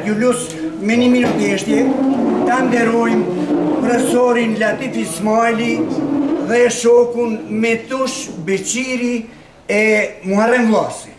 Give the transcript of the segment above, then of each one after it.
Julius me 1 minutë thjeshtje, ta nderojmë profesorin Latif Ismaili dhe shokun Metush Beqiri e Muharrem Vllasi.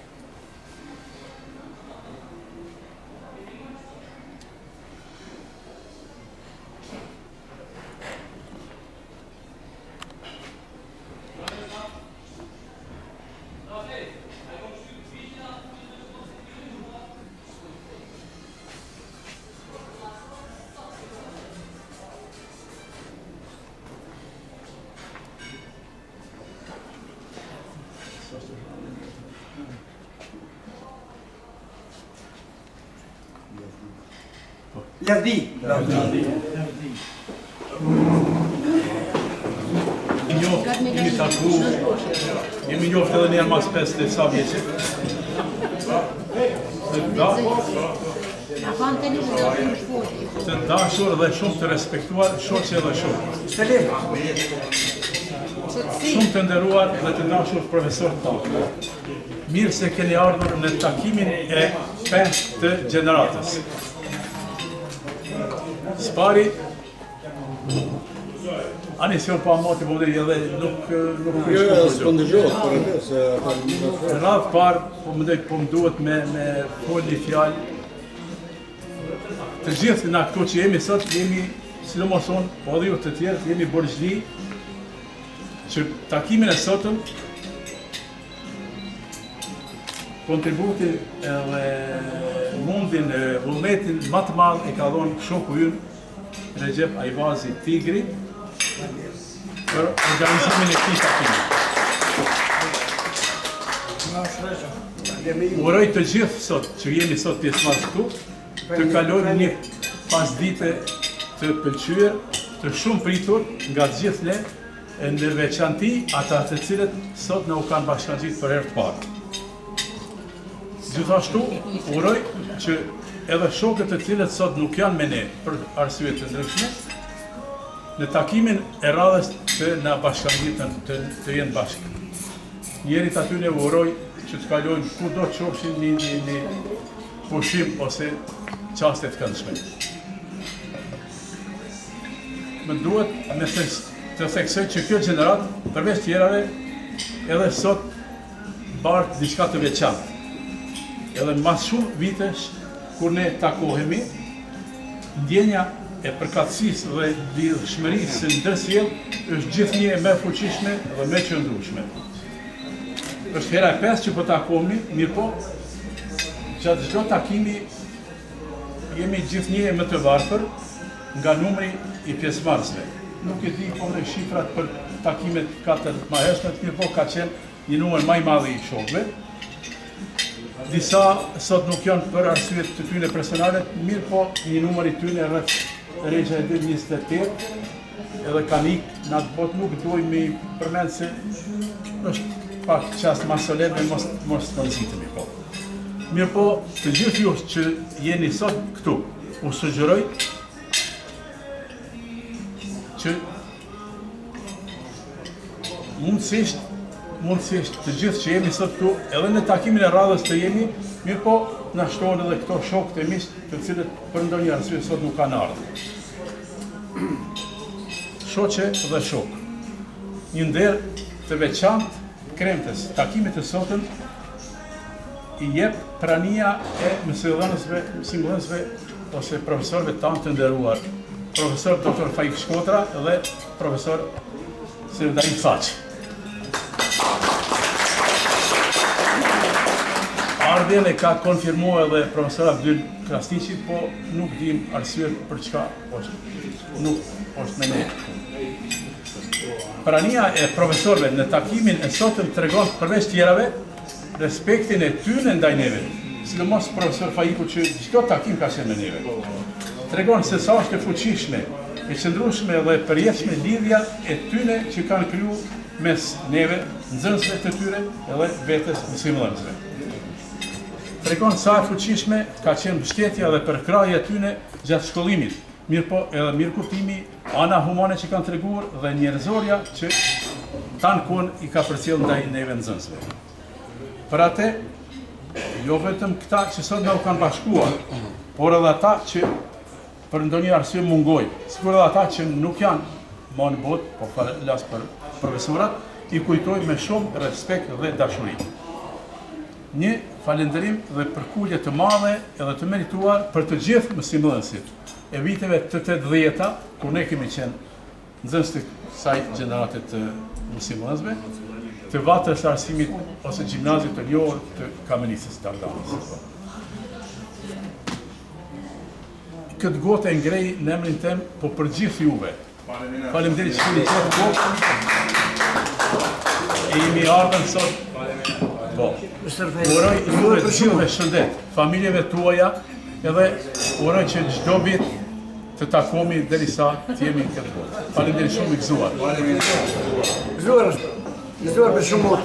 Lavdi. Jemi taku, jemi njoftë edhe njerë mas 5 sa vjeqe. Të dashur dhe shumë të respektuar, shoqe dhe shumë. Shumë të nderuar dhe të dashur profesor tanë. Mirë se keni ardhur në takimin e 5 të gjeneratës. Spari, ani si orë pa moti po edhe nuk radhë parë, po më duhet me folë një fjalë. Të gjithë nga këto që jemi sot, jemi, sidomos unë, po edhe ju të tjerë, jemi borxhli që takimin e sotëm kontributin edhe mundin, vullnetin më të madh e ka dhënë shoku ynë Recep Ayvazi Tigri për organizimin e këtij takimi. Uroj të gjithë sot që jemi sot pjesëmarrës këtu, të kalojmë një pasdite të pëlqyer, të shumë pritur nga të gjithë ne, e në veçanti ata të cilët sot na u kanë bashkangjitur për herë të parë. Gjithashtu, uroj që edhe shokët të cilët sot nuk janë me ne për arsye të ndryshme, në takimin e radhës të na bashkangjitur të jenë bashkë. Njerit atyre uroj që të kalojnë kudo të qofshin një pushim ose qaste të këndshme. Më duhet të theksoj që kjo gjenerat, përveç tjerave, edhe sot bartë diçka të veçantë. Edhe mas shumë vitesh, kur ne takohemi, ndjenja e përkatësisë dhe lidhshmërisë së ndërsjellë është gjithnjë e më fuqishme dhe më qëndrueshme. Është hera e 5 që po takohemi, mirë po, gjatë çdo takimi jemi gjithnjë e më të varfër nga numri i pjesëmarrësve. Nuk e di po në shifrat për takimet 4 më hershme, mirë po ka qenë një numër më i madh i shokëve. Disa sot nuk janë për arsye të tyre personale, mirë po një numër i tyre rreth Regja e 28, edhe kanë ikë në atë botë, nuk duhet me përmend se është pak qast më solemn e mos të nxitemi po. Mirë po, të gjithë ju që jeni sot këtu, u sugjeroj që mundësisht të gjithë që jemi sot këtu, edhe në takimin e radhës të jemi, mirë po na shtohen edhe këto shokët e miq të cilët për ndonjë arsye sot nuk kanë ardhur. Shoqe dhe shok, një nder të veçantë kremtes takimit të sotëm i jep prania e mësimdhënësve ose profesorëve tanë të nderuar, profesor Dr. Faik Shkotra dhe profesor Serdari Faq. Ardhjen e ka konfirmuar edhe profesor Abdyl Krasniqi, po nuk dim arsyet për çka nuk është me ne. Prania e profesorëve në takimin e sotëm tregon përveç tjerave respektin e tyre ndaj neve, sidomos profesor Faiku që çdo takim ka qenë me neve. Tregon se sa është e fuqishme, e qëndrueshme dhe e përjetshme lidhja e tyre që kanë kriju mes neve, nxënësve të tyre edhe vetes mësimdhënësve. Tregon sa e fuqishme ka qenë mbështetja dhe përkrahja e tyre gjatë shkollimit, mirë po edhe mirëkuptimi, ana humane që kanë treguar dhe njerëzorja që tanë kohën i ka përcjell ndaj neve nxënësve. Për atë, Jo vetëm këta që sot na u kanë bashkuar, por edhe ata që për ndonjë arsye mungojnë. Sikur edhe ata që nuk janë më në botë, po flas për profesorat, i kujtoj me shumë respekt dhe dashuri. Një falënderim dhe përkullje të madhe edhe të merituar për të gjithë mësimdhënësit e viteve të 80-ta, kur ne kemi qenë nxënës të kësaj gjenerate të mësimdhënësve, të Vatës së Arsimit ose gjimnazit të njohur të Kamenicës të Ardanës. Këtë gotë e ngrej në emrin tem, po për gjithë juve. Faleminderit që keni qenë kohë. E jemi ardhur sot. Po. Uroj juve të gjithëve shëndet, familjeve tuaja, edhe uroj që çdo vit të takomi derisa të jemi këtë botë. Faleminderit shumë i gëzuar. Gëzuar për shumë mot.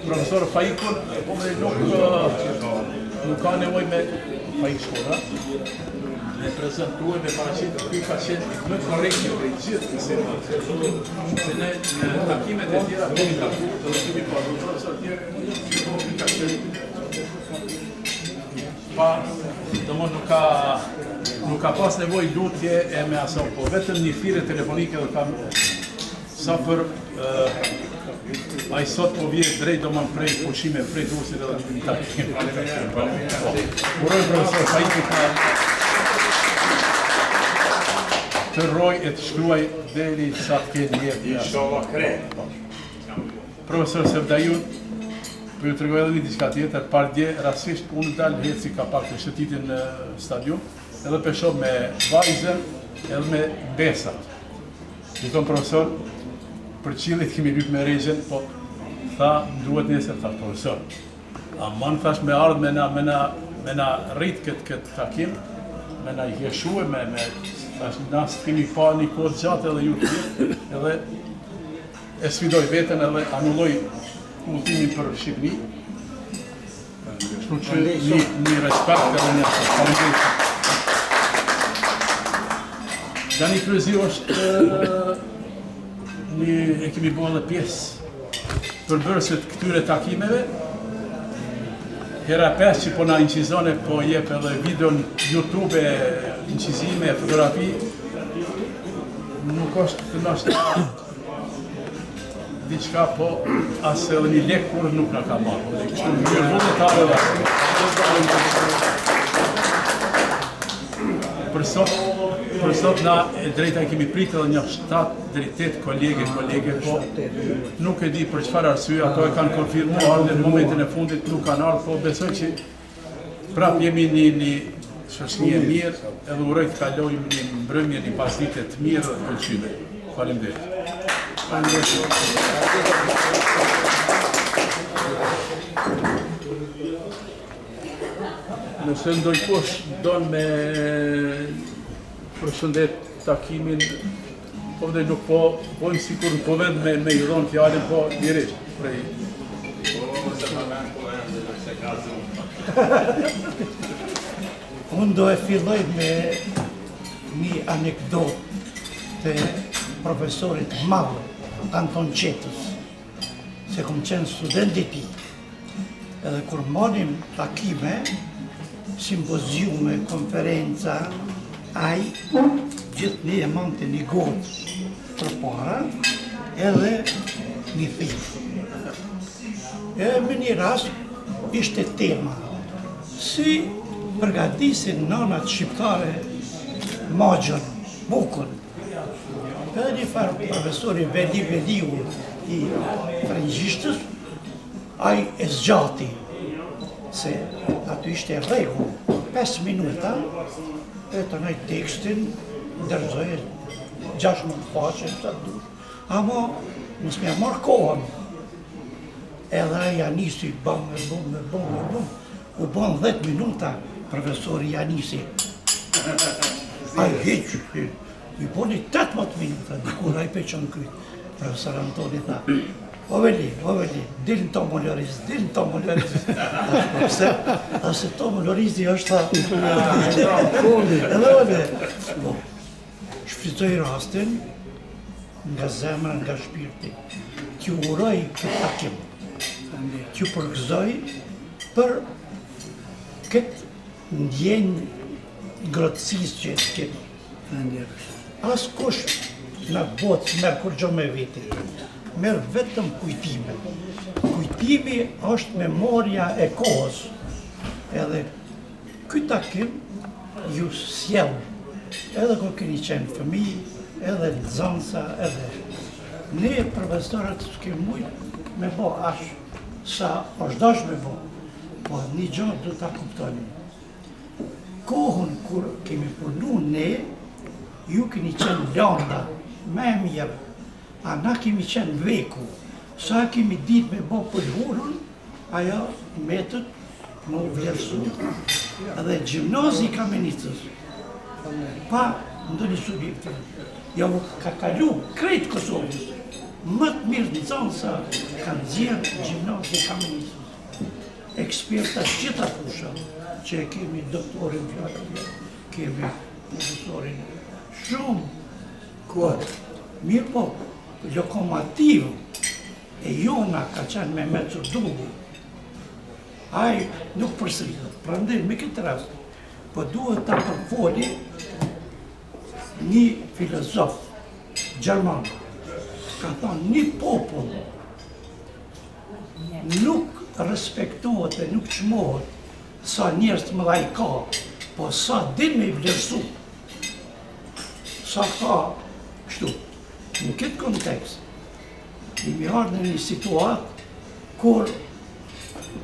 Profesor Faikun, po me nuk ka nevoj me Faik Shkoda, me prezentuar, me paraqitur, ky ka qenë më korrekt për gjithë mësimdhënësit. Se ne në takimet e tjera kemi takuar, do të kemi pasur profesor tjerë, ka qenë pa, domosdoshmë nuk ka pas nevojë lutje e me aso, po vetëm një thirrje telefonike do kam sa për ai sot po vjen drejt domon prej pushime prej Durrësit edhe në takim. Uroj profesor Faiku të rroj e të shkruaj deri sa të ketë jetë. Inshallah kre. Profesor Sevdajun, po ju tregoj edhe një diçka tjetër, pardje rastisht unë dal heci ka pak të shëtitin në stadium, edhe peshov me vajzën edhe me besat. I thonë profesor, për qilit kemi lyp me regjen, po tha, duhet nesër, tha profesor. Aman thash me ardhë me na rrit këtë takim, me na i heshue, thash nas kemi pa një kohë gjatë edhe ju të gjithë, edhe e sfidoj veten edhe anulloj udhëtimin për Shqipëri. Kështu që një respekt edhe një faleminderit. Dani Kryezi është e kemi bërë edhe pjesë përbërësit këtyre takimeve. Hera 5 që po na inqizone, po jep edhe video në YouTube, inqizime, fotografi, nuk është të nështë diçka, po asë edhe një lek kur nuk na ka marrë. Kështu në mirë vullnetare dhe Për sot na drejta kemi pritë edhe një 7 deri 8 kolege, po nuk e di për çfarë arsye, ato e kanë konfirmuar në momentin e fundit, nuk kanë ardhur, po besoj që prap jemi një shoqëri e mirë, edhe uroj të kalojmë një mbrëmje, një pasdite të mirë dhe të pëlqyme. Faleminderit. Nëse ndonjëkush don me përshëndet takimin, po dhe nuk po, bojmë sikur po vend me i dhonë fjallin, po dirisht prej. Unë do e filloj me një anekdot të profesorit madh Anton Qetës, se kom qenë student i tij. Edhe kur marrim takime, simpoziume, konferenca, ai gjithë një e mante një gotë për para edhe një fish. E me një rast ishte tema si përgatisin nënat shqiptare magjën, bukën. Edhe një farë profesori Veliu i frëngjishtës, ai e zgjati, se aty ishte rregull, 5 minuta, e të nëjt tekstin, ndërzoje 16 faqe, sa dush. Amo, nësë mja marrë kohën, edhe aja nisi, bëm, u bën 10 minuta, profesori Janisi. Ai heqë, i boni 18 minuta, dikur ai pe qënë kryt. Profesor Antoni tha, O veli, dilin Tomo Loriz. Ase Tomo Lorizi është edhe ode. Shfrytoj rastin nga zemra, nga shpirti. T'ju uroj këtë takim. T'ju përgëzoj për këtë ndjenjë ngrotësisë që e të kemi. As kush në botë s'merë kur gjo me veti. Merë vetëm kujtime. Kujtimi është memoria e kohës. Edhe ky takim ju sjell. Edhe kur keni qenë fëmijë, edhe nxënësa, edhe ne profesorët s'kemi mujt me bo ash sa është dash me bo. Po një gjë do ta kuptoni. Kohën kur kemi punu ne, ju keni qenë landa, me mirë. A na kemi qenë veku, sa kemi dit me bo pëllhurën, ajo metët më vlerësu. Edhe gjimnazi Kamenicës, pa ndonjë subjekte, jo ka kalu krejt Kosovës, më të mirë në zonë sa kanë zjerë gjimnazi Kamenicës. Eksperta qita fusha, që kemi doktorin Fjallë, kemi profesorin shumë, mirë po, lokomotiv e jona ka qenë me Mecur Dulli. Aj nuk përsëritet, prandaj me këtë rast, po duhet ta përfoli një filozof gjerman, ka thonë një popull nuk respektohet e nuk çmohet sa njerëz të mëdhaj ka, po sa din me i vlerësu. Sa ka kështu. Në këtë kontekst, jemi ardhur në një situatë kur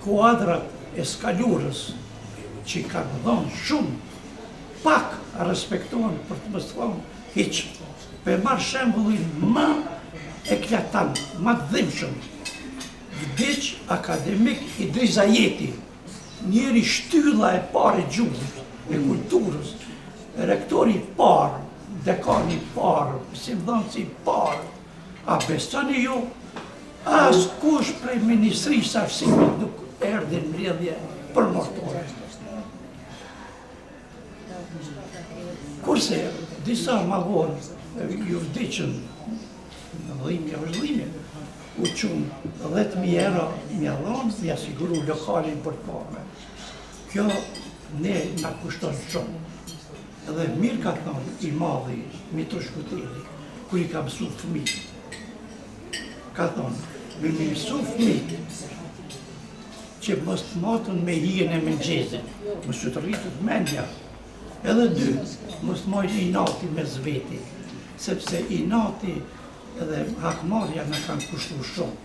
kuadrat e skalurës që kanë dhënë shumë, pak respektohen për të mos thonë hiç. Për marrë shembullin më eklatant, më të dhimbshëm, vdiq akademik Idris Ajeti, njëri shtylla e parë e gjuhës, e kulturës, rektori i parë, dekani parë, simdhënësi parë, a besoni ju, as kush prej Ministrisë Arsimit nuk erdhi në mbledhje për mortore. Kurse, disa ma vonë, ju vdiqën, dhimbje është dhimbje, u qunë 10.000 euro mjallon, ja siguru lokalin për të parme. Kjo ne nga kushton shumë. Edhe mirë ka thonë i madhi Mitro Shkuteli, kur i ka mësu fëmijë. Ka thonë, me mësu fëmijë që mos të matën me hijen e mëngjesit, mos të rritët mendja. Edhe dy, mos të mojnë inati me zveti, sepse inati edhe hakmarja në kanë kushtu shumë.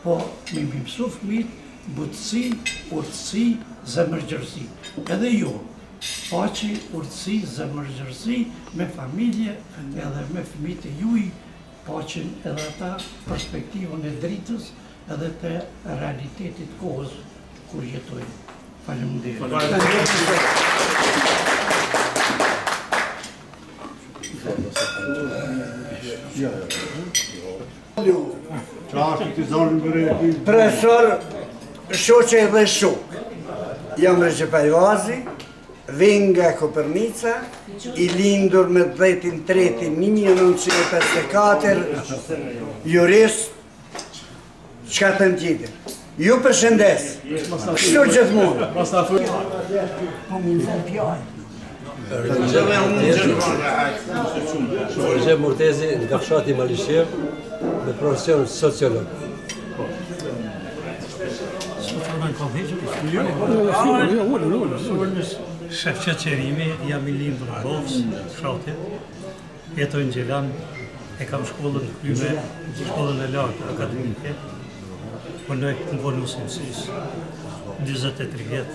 Po, me mësu fëmijë, butësi, urtësi, zemërgjërsi. Edhe ju, paqi, urtësi, zemërgjërsi, me familje edhe me fëmijët e juaj, paqin edhe ata perspektivën e dritës edhe të realitetit kohës kur jetojnë. Faleminderit. Profesor Shoqe dhe Shuk, jam Recep Ajvazi, vjen nga Kopernica, i lindur me 10/3/1954, jurist, çka të në tjetër. Ju përshëndes, kështu gjithmonë. Recep Murtezi nga fshati Malishev me profesion sociolog. Shef qeqerimi, jam i lindur në Bovës, fshatit, jetoj në Gjelan, e kam shkollën kryme, shkollën e lartë akademike, punoj në bonus mësues, 23 vjetë.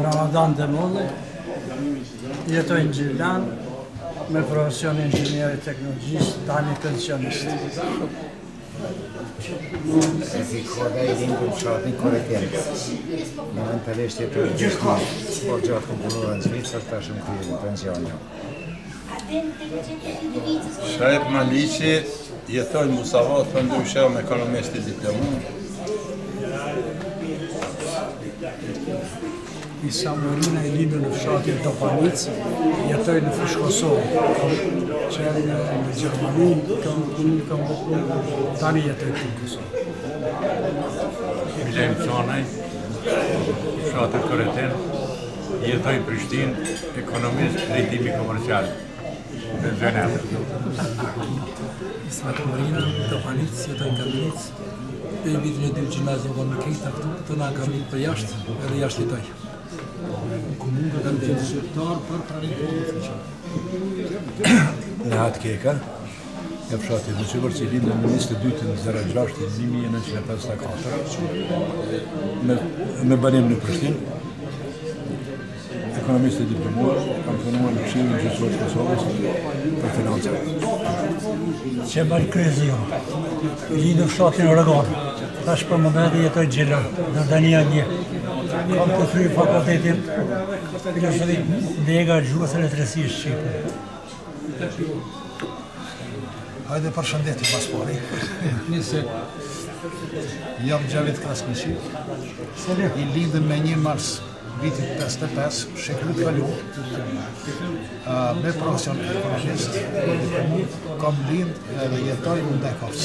Ramadan Demolli, jetoj në Gjilan, me profesion inxhinieri teknologjisë, tani pensionist. Si koda i lindur fshatin Korrentjes. Momentalisht jetoj në Gjishma, por gjatë kom punuar në Zvicër, tash më kryer pension. Shajt Maliqi, jetoj në Musavat, për ndryshe me ekonomist i diplomuar. Isa Morina e lindur në fshatin Topanic, jetoj në fushë Kosovë. Qenë në Gjermani, kam tani jetoj këtu në Kosovë. Milem Qanaj, fshatin Koreten, jetoj në Prishtinë, ekonomist, drejtimi komercial. Në Gjenevrë. Ismet Morina, Topanic, jetoj në Kamenic. Për vitin e 2 gjimnazin në Kejta këtu, të nga kam vitë për jashtë, edhe jashtë jetoj. Komunë dhe në qytetar për pranin. Nehat Keka, e fshati në qëvër që lindë në 22/06/1954 me banim në Prishtinë. Ekonomist e diplomuar, kam punuar në Këshillin Gjyqësor të Kosovës për financa. Qemal Krezio, lindur në fshatin Oregon. Tash për momentin jetoj Gjela, Dardania 1. Kam të kryer fakultetin filozofi Lega Gjuhës së Letërsisë Shqipe. Hajde përshëndetje pas pari. Nise, Jam Gjavit Krasniqi, i lidhëm me 1 mars vitit 55, Shekru Kalu, me profesion ekonomist, kam lind edhe jetoj në Ndajkovës.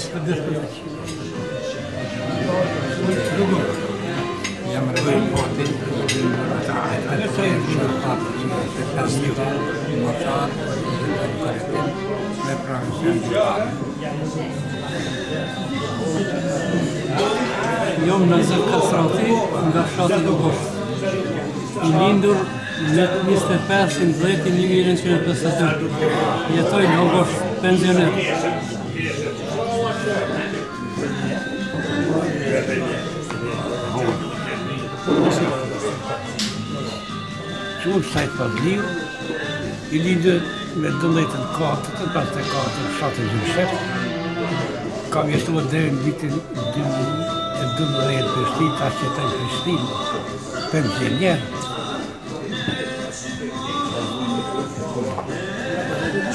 jam rëvej poti, Jom Nazir Kasrati nga fshati Gogosh. I lindur në 25/10/1952. Jetoj në Gogosh, pensioner. Qunë Sajt Pavliu, i lindur me 12/4/54 fshatin Gjumshet. Kam jetuar deri në vitin 2012 Prishtinë, tash jetoj në Prishtinë, pensioner.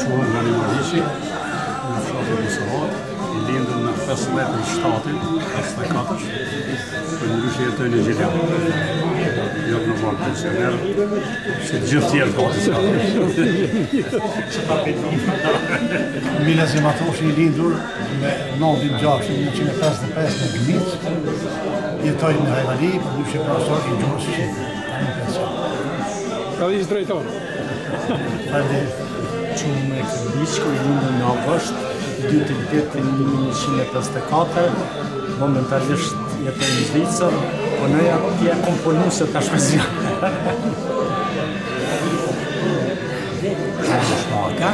Quhen Gani Marishi, në fshatin Musavat, i lindur në 15/7/54, për ndryshe jetoj në Gjilja. Jo në varë pensioner, që gjithë tjerë pati s'ka. Mila Zematoshi, i lindur me 9/6/1955 në Gmic, jetoj në Hajvali, për ndryshe profesor i gjuhës shqipe. Ka dhe ishtë drejtor. Qume Këmbiqku, i lindur në August, 2/10/1954, momentalisht jetoj në Zvicër, po nëja tje komponuse të shpezja. Shmaka,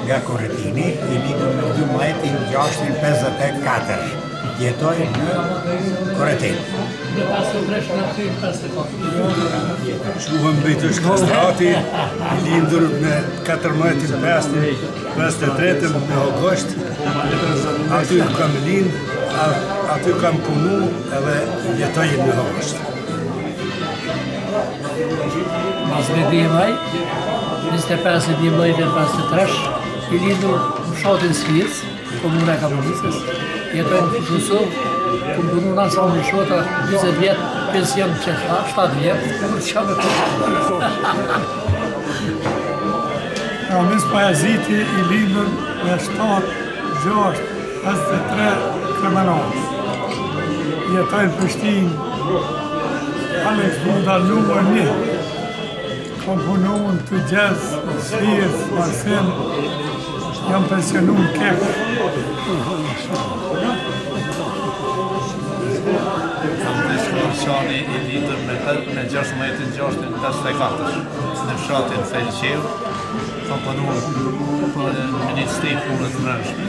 nga Korretini, i lindur në 12/6/54. Jetoj në Korretin. Quhem Bejtësh Kastrati, i lindur në 14/5/53 në August. Aty kam lind, aty kam punu edhe jetoj në August. Mazmedi Emaj, 25/11/53, i lindur në fshatin Svirc, komuna e Kamunicës, jetoj në Kosovë, ku punu në ansambl në shota 20 vjetë, pension që 7 vjetë, nuk që me Ramis Pajaziti, i lindur në 7/6/53 Kremenor. Jetoj në Prishtinë, Alex Bunda numër 1. Kam punu në të gjez, Svirc, Marsen, jam pensionu në Kek. Shani, i lindur me 16/6/54 në fshatin Felqev, kam punuar për Ministri të Punëve të Brendshme.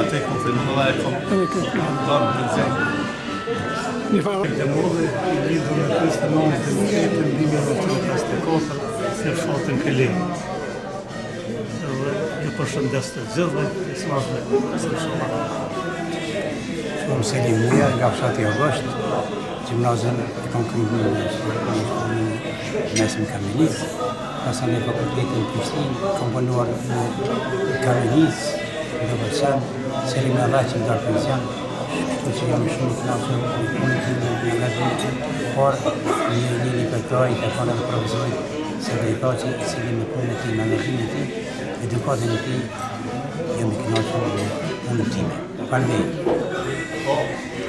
Atë kam filluar dhe kam dhënë pension. Një farë të modhe, i lindur në 29/10/1954 në fshatin Kelin. Ju përshëndes të gjithë, ismazme. Shumë Selim Muja, nga fshati August, gjimnazën e kam kryer në mesëm Kamenic, pastaj në fakultetin Prishtinë, kam punuar në Kamenic, në Vërsan, seri me dha që ndar pension, kështu që jam shumë të knaqur me punën time, me angazhimin, por një përkroj e kanë edhe provizori se do i thotë se me punën e tij, me angazhimin e tij, edukatën e tij, jam i knaqur me punën time. Faleminderit.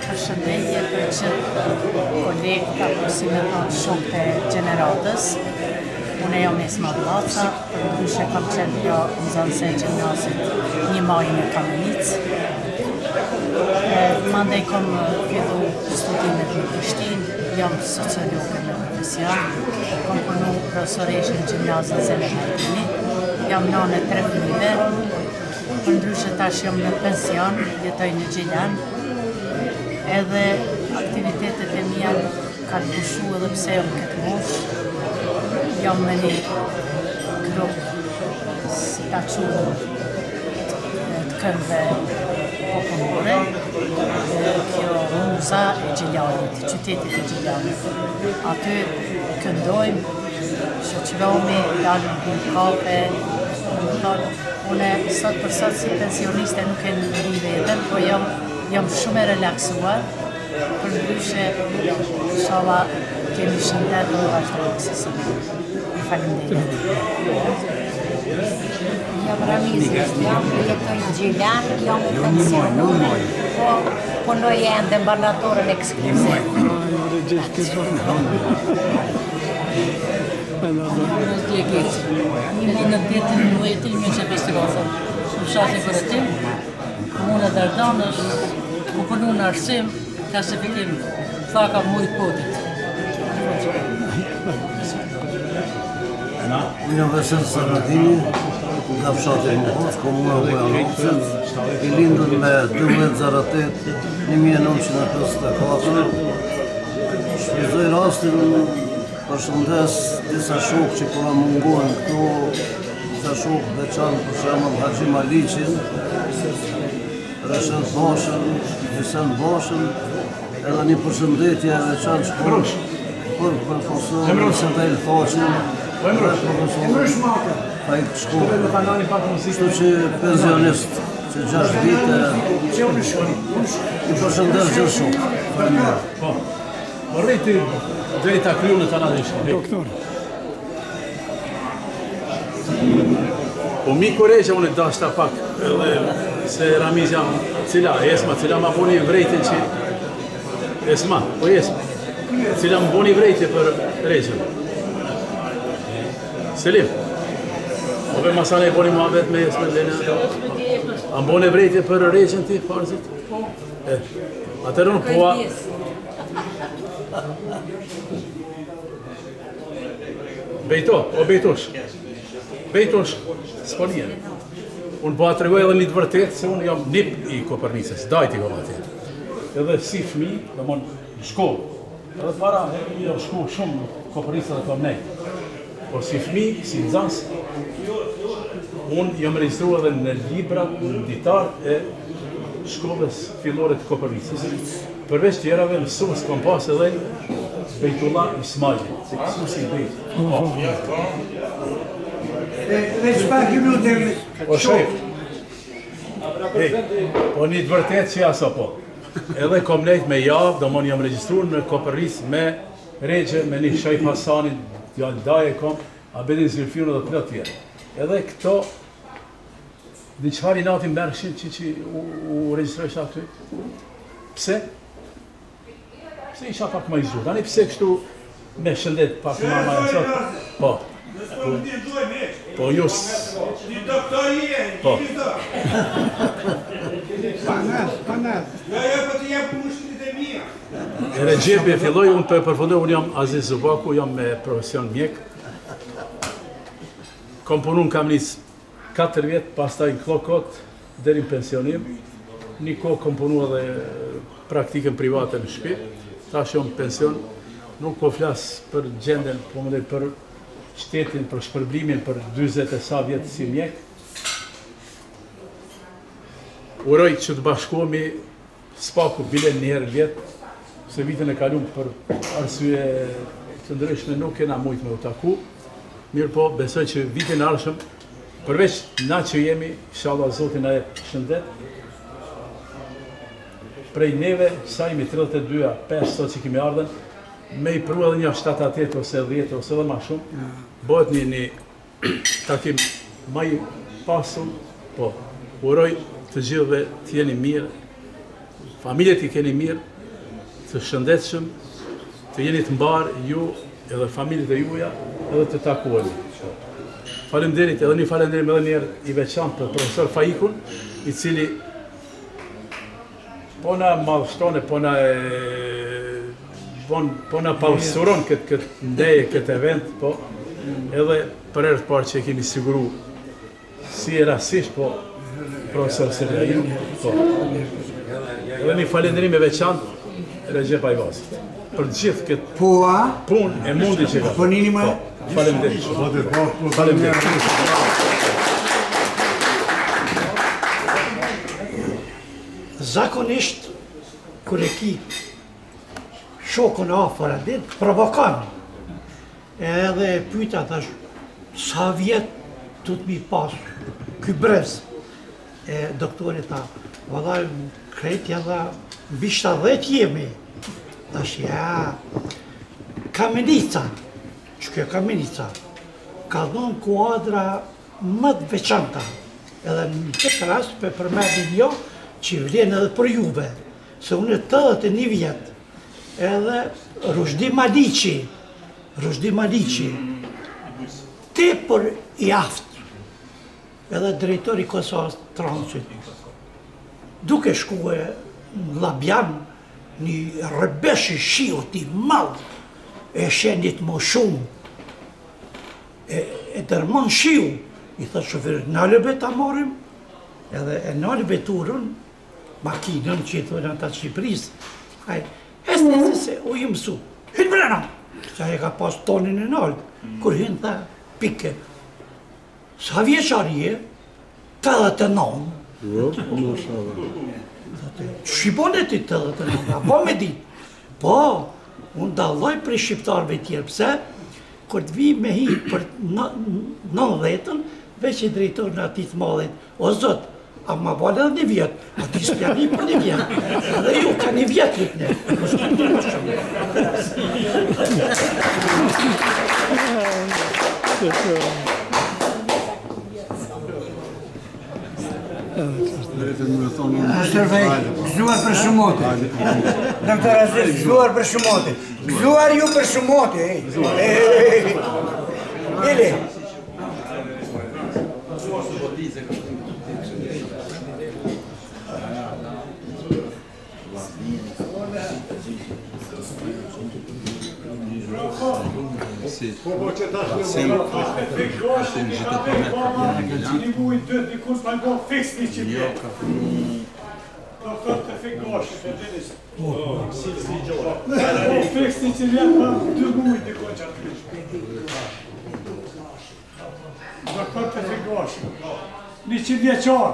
Përshëndetje për që kolegët apo si me thonë shokët e gjeneratës. Unë jam Esma Vlaca, për ndryshe kam qenë kjo nxënëse e gjimnazit një majin e Kamenicë. Mandej kam fillu studimet në Prishtinë, jam sociologe në profesion, kam punu profesoreshe në gjimnazin Zele Martini, jam nane 3 fëmijëve, për ndryshe tash jam në pension, jetoj në Gjilan, edhe aktivitetet e mia kanë pushu edhe pse jam këtë mosh. Jam me një grup, si ta qumë, të këndve popullore, kjo muza e Gjiljanit, qytetit e Gjiljanit. Aty këndojmë, shoqërohemi, dalëm në kafe, une sot për sot si pensioniste nuk e në vetën, po jam shumë e relaksuar, për ndryshe, inshallah, kemi shëndet dhe vazhdojmë se si. Faleminderit. Jam Ramizi, jetoj në Gjilan, jam në pensione, po punoj ende mbarnatorën ekskluziv. Në ditën muetin me që festivafën, në shatin kërëtim, komune Dardanës, ku punu në arsim, klasifikim, thaka mujtë potit. Unë jam Vesen Saradini, nga fshati Muhoc, komuna Vujanovcet, i lindur me 12/08/1954. Shfrytëzoj rastin përshëndes disa shokë që po na mungohen këtu, disa shokë veçantë për shembull Haxhi Maliqin, Rashid Bashën, Hisen Bashën, edhe një përshëndetje e veçantë për profesorin Sendel Faqin, Fajk Shkollë, kështu që pensionist që 6 vite, i përshëndes gjithë shokë. Po, rriti drejta kryunit analisht. Doktor. Po mi korejqë unë dashta pak, se Ramiz jam cila, Esma, cila ma boni vrejtën që... Esma, po Esma, cila ma boni vrejtën për rejqën. Selim, ove masane e boni muhabet me Esma Lena. A më boni vrejtën për rejqën ti, farzit? Atër unë po... Bejto, o bejtosh. Bejtosh, s'ponien. Unë po atregoj edhe një të vërtet, se unë jam nip i Kopernicës, dajt i kom atje. Edhe si fmi, dhe mon në shkollë. Edhe para, jam shku shumë në Kopernicës dhe kom nej. Po si fmi, si nxans, unë jam registru edhe në libra, në ditar e shkollës fillore të Kopernicës. Përveç tjerave, në sumës kom pas edhe Bejtullah Ismaili, se kësu si bejt. Dhe që pak i lutem... O shef, po një të vërtet që aso po. Edhe kom nejt me javë, do mon jam registru në Kopernicë me regje, me një Shajf Hasanin, djallë daje kom, Abedin Zilfiun dhe plot tjerë. Edhe këto, dhe qëfar i nati mërëshin që u registrojsh aty? Pse? Pse isha pak ma i zhur, ani pse kështu me shëndet pak ma ma jasot? Po. Po ju Një doktori e, po. Panas. Ja, po të jam punështit e mija. Regjepi e filloj, unë përfundoj, unë jam Aziz Zubaku, jam me profesion mjek. Kom punu në Kamenic 4 vjetë, pastaj në Klokot, deri në pensionim. Një kohë kom punu edhe praktikën private në shpi. Tash jam pension, nuk po flas për gjenden, po më dhe për shtetin, për shpërblimin për 20 e sa vjetë si mjek. Uroj që të bashkohemi spaku bilen njëherë vjetë, se vitën e kalum për arsye të ndryshme nuk kena mujtë me u taku. Mirë po, besoj që vitin arshëm, përveç na që jemi, inshallah Zotin e shëndet, prej neve, sa jemi 32-a, 5 sot që kemi ardhen, me i pru edhe një 7-8 ose 10 ose edhe ma shumë, bëhet një takim ma i pasur, po, uroj të gjithëve të jeni mirë, familjet i keni mirë, të shëndetshëm, të jeni të mbarë ju edhe familjet e juja edhe të takuani. Falemderit, edhe një falemderim edhe njerë i veçantë për profesor Faikun, i cili po na madhështone, po na palësuron këtë ndeje, këtë event, po, edhe për erë të parë që e kemi siguru si e rasisht, po, profesor Sergejin, po. Edhe një falenderim e veçantë, Recep Ayvazit. Për gjithë këtë punë e mundi që ka. Po, falenderit. Falenderit. Zakonisht, kër e ki shokën afër atë, provokon. Edhe pyta thash, sa vjet të mi pas ky brez? Doktori tha, valla kretja dha mbi 70 jemi. Thash, ja, Kamenica, që kjo Kamenica, ka dhënë kuadra më të veçanta. Edhe në këtë rast për përmendin jo, që vlen edhe për juve, se unë 81 vjet, edhe Rushdi Maliqi, tepër i aftë, edhe drejtori Kosovës Transit, duke shkue në Labjan, një rëbesh i shiut i madh, e shenjit më shumë, e dërmon shiu, i thë shoferit, nalëbe ta morim, edhe e nalëbe turën, makinën që i thënë ata Shqipëris, heste se u i mësu, hynë brena, që e ka pas tonin e nalë, kur hynë tha, pike, sa vjeqar je, 89, Shqipone ti 89, apo me dit, po, unë dalloj për shqiptarëve tjerë, pse, kër të vi me hi për 90-ën, veç i drejtor në ati të madhin, o zot, a ma valë edhe një vjetë, ati s'pjani për një vjetë, edhe ju ka një vjetë lipne, më s'këtë në shumë. Gëzuar për shumote. Doktor Aziz, gëzuar për shumote. Gëzuar ju për shumote. Ele. Po që tash në një mujë të dikur të go fiks një që vjetë. Doktor të fik goshë, të dinis. Fiks një që vjetë, pa 2 mujë dikur që atë kështë. Doktor të fik goshë. 100 vjeqar,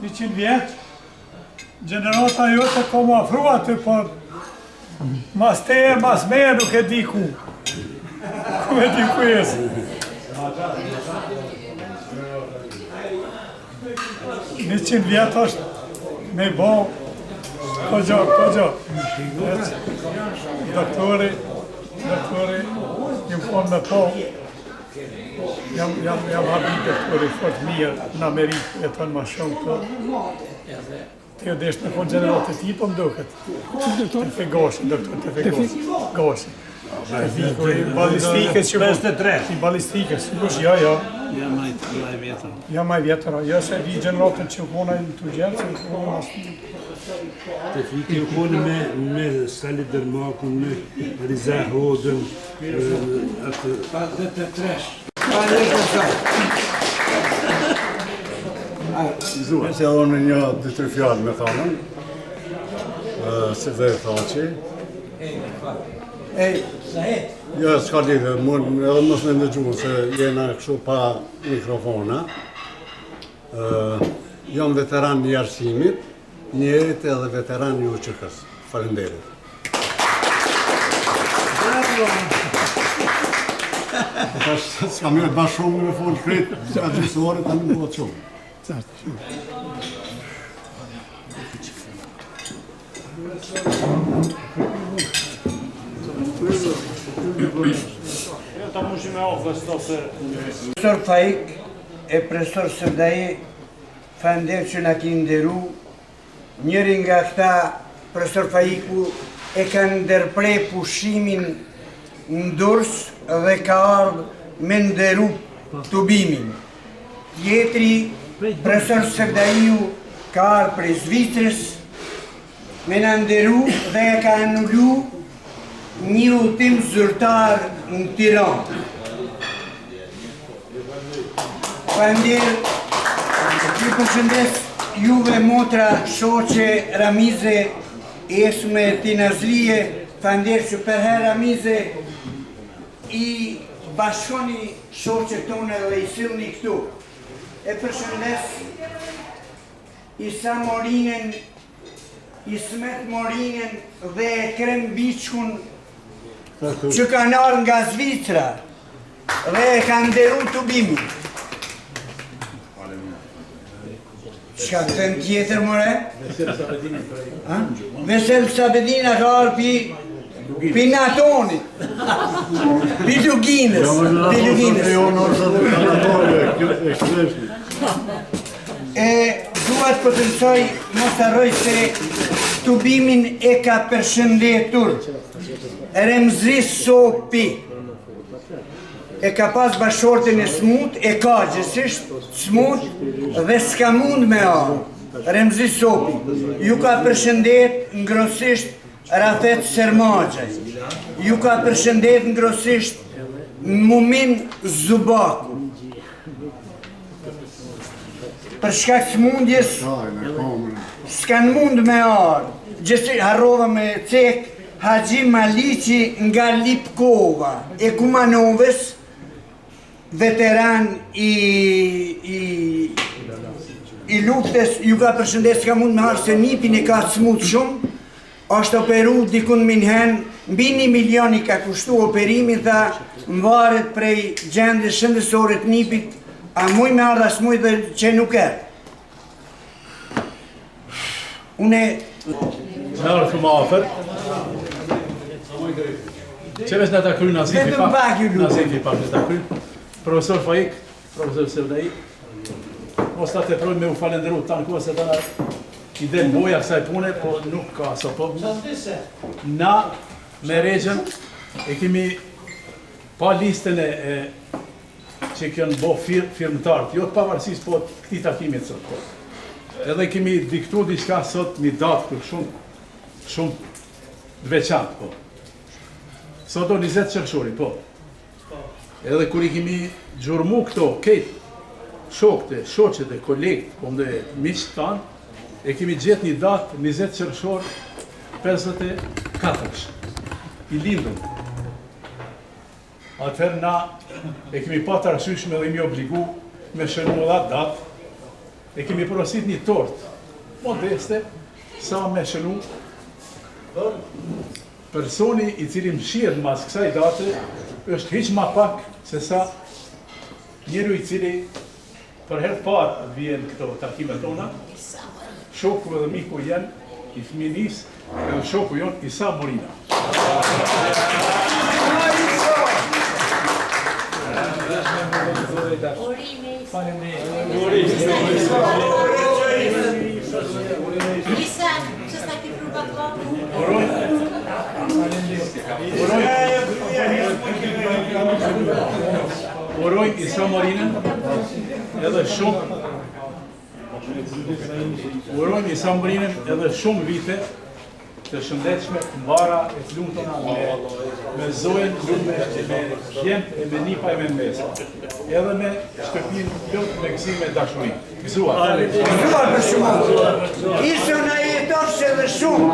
100 vjetë, generata jote ko më afrua të, po mas teje, mas meje nuk e di ku. Ku e di ku jesë. 100 vjetë është me bo, po gjo. Doktori, një konë me po, jam habit doktori fort mirë në Amerikë, e tonë ma shumë të. Të desh në konë generat të ti, po më duket. Të fegoshin, doktor, të fegoshin. I balistikës që I balistikës, jo. Ja maj vjetër. Jo se vi gjeneratën që kona në të gjerë, që kona në shtu. Të fiki kone me Sali Dermakun, me Riza Hodën, atë... Dhe të tresh. Se edhe në një 2-3 fjallë me thanën, se dhe e thaqi. Jo, s'ka lidhe, edhe mos me ndëgjuhë se jena kështu pa mikrofona. Jam veteran një arsimit, njerit edhe veteran një uqëkës. Falenderit. S'ka mjët ba shumë me folë kretë, s'ka gjysore, ta në bëhet shumë. Profesor Faik e profesor Sërdai, fander që nga ki nderu, njëri nga këta profesor Faiku e ka ndërprej pushimin në Durrës dhe ka ardhë me nderu tubimin. Tjetri, profesor Sërdaiu ka ardhë prej Zvicrës me në nderu dhe e ka anullu një udhtim zyrtar në Tiranë. Falenderoj, ju përshëndes juve motra, shoqe, Ramize, Esme, Tinazlije, falenderoj që për herë Ramize i bashkoni shoqe tonë dhe i sillni këtu. E përshëndes Isa Morinën, Ismet Morinën dhe Ekrem Biçkun që kanë ardhur nga Zvicra dhe e kanë nderu tubimin. Çka them tjetër more? Vesel Sabedina ka ardhur pi Natonit, pi Luginës, Dua të potencoj, mos harroj se tubimin e ka përshëndetur Remzi Sopi. E ka pas bashortin e smut, e ka gjithësisht smut dhe s'ka mund me arë. Remzi Sopi. Ju ka përshëndet ngrosisht Rafet Sermagjaj. Ju ka përshëndet ngrosisht Mumin Zubaku. Për shkak smundjes, s'kan mund me arë. Gjithësisht harrova me cek Haxhi Maliqi nga Lipkova, e Kumanovës, veteran i luftës, ju ka përshëndes, s'ka mund me harë se nipin e ka smut shumë, është operu dikun minhen, mbi 1 milion i ka kushtu operimin, tha, mvaret prej gjendës shëndësore të nipit, a muj me ardha s'muj dhe që nuk e. Une... Me ardhë këmë afer, që vesh në ta kry Nazifi pak në ta kry, profesor Faik, profesor Sërdai, mos ta të projnë me u falendru të tanë kohë se ta i del boja kësaj pune, po nuk ka aso po. Na me regjen e kemi pa listën e që kënë bo firmëtartë, jo të pavarësis po këti takimit sot. Edhe kemi diktu diçka sot mi datë për shumë dveçantë po. Sot o 20 qershori, po. Edhe kur i kemi gjurmu këto, ketë, shokte, shoqete, kolegët, po më dhe miqë tanë, e kemi gjetë një datë 20 qershor 54, i lindën. Atëherë na e kemi patë arsyeshme dhe imi obligu me shënu datë, e kemi porosit një tortë modeste, sa me shënu personi i cili mshirë mas kësaj date është hiq ma pak se sa njëru i cili për herë parë vjen këto takime tona, shoku edhe miku jenë i fëminis edhe shoku jonë Isa Morina. Isa, që s'ta ki pru baklon? Uroj Isa Morinën edhe shumë uroj Isa Morinën edhe shumë vite të shëndetshme, mbara e të lumtona me zojën, lume, me qenë, e me nipa e me mbesa. Edhe me shtëpin plot me gëzim e dashuri. Gëzuar. Gëzuar për shumë. Isë në jetosh edhe shumë.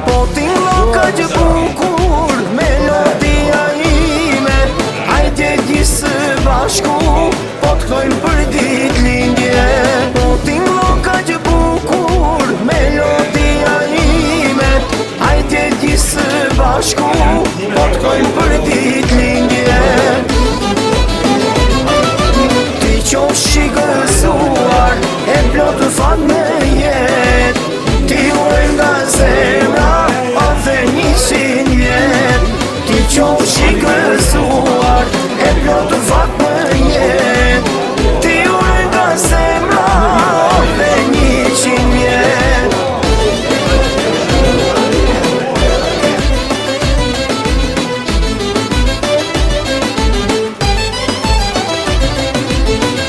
Po t'ingo ka që bukur melodia ime, hajtje gjithë bashku, po t'kojnë për dit lindje. Po t'ingo ka që bukur melodia ime, hajtje gjithë bashku, po t'kojnë për dit lindje. qofsh i gëzuar, e plotur fat në jetë. Ti uroj nga zemra dhe 100 vjet.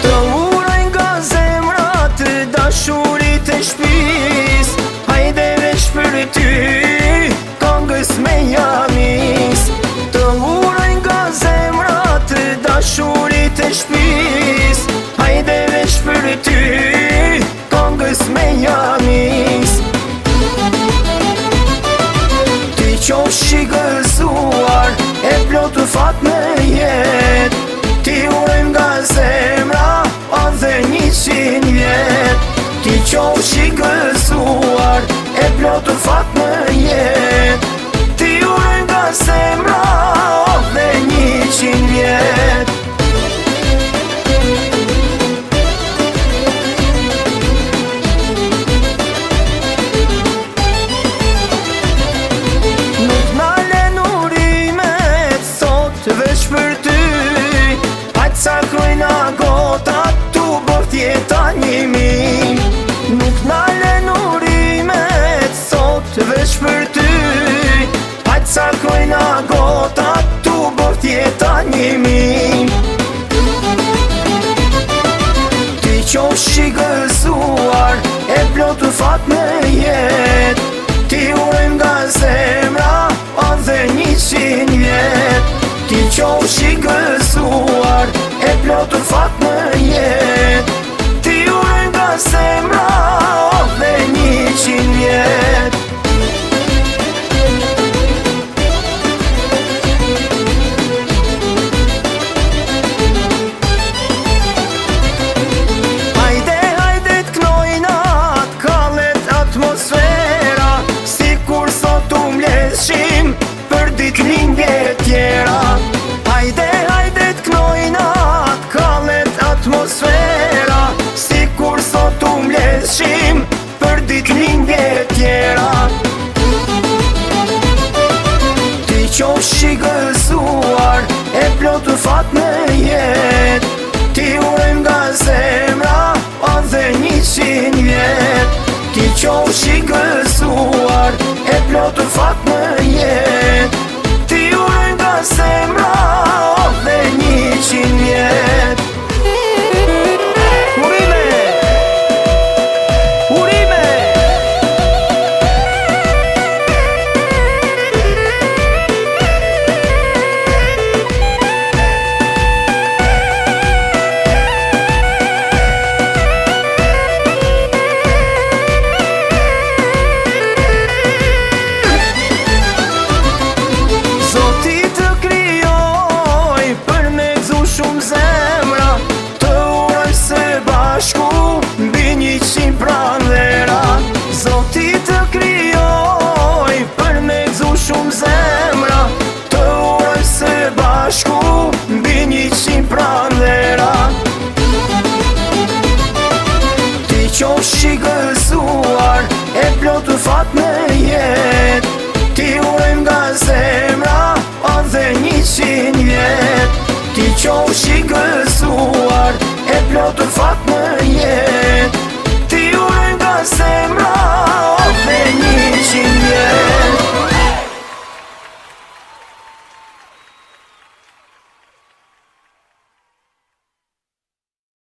Të uroj nga zemra të dashurit e shpis, hajde veç për ty, këngës me jamis. Të uroj nga zemra të dashurit e shpis, hajde veç për ty, këngës me jamis. Ti qofsh i gëzuar, e plotur fat në jetë. Ti uroj nga zemra, edhe 100 vjet. Ti qofsh i gëzuar, e plotur fat në jetë. Ti uroj nga zemra, edhe 100 vjet. Nuk nalen urimet sot veç për ty, hajt sakrojna gotat tu bërt jeta 1000. Nuk nalen urimet sot veç për ty, hajt sakrojna gotat tu bërt jeta 1000. Ti qofsh i gëzuar, e plotur fat në jetë. Ti uroj nga zemra, edhe 100 vjet. Ti qofsh i gëzuar, e plotur fat në jetë. Ti uroj nga zemra, edhe 100 vjet. Hajde, hajde t'knojna, t'kallet atmosfera, si kur sot mleshim për ditëlindje tjera. Hajde, hajde t'knojna, t'kallet atmosfera, si kur sot mleshim për ditëlindje tjera. Ti qofsh i gëzuar, e plotur fat në jetë. Ti uroj nga zemra, edhe 100 vjet. Ti qofsh i gëzuar, e plotur fat në jetë. Ti uroj nga zemra, edhe 100 vjet. Urime! Urime! Zoti të krijoj për me gzu shumë zemra, të uroj së bashku mbi 100 pranvera. Zoti të krijoj për me gzu shumë zemra, të uroj së bashku mbi 100 pranvera. Ti qofsh i gëzuar, e plotur fat në jetë. Ti uroj nga zemra, edhe 100 vjet. Ti qofsh i gëzuar, e plotur fat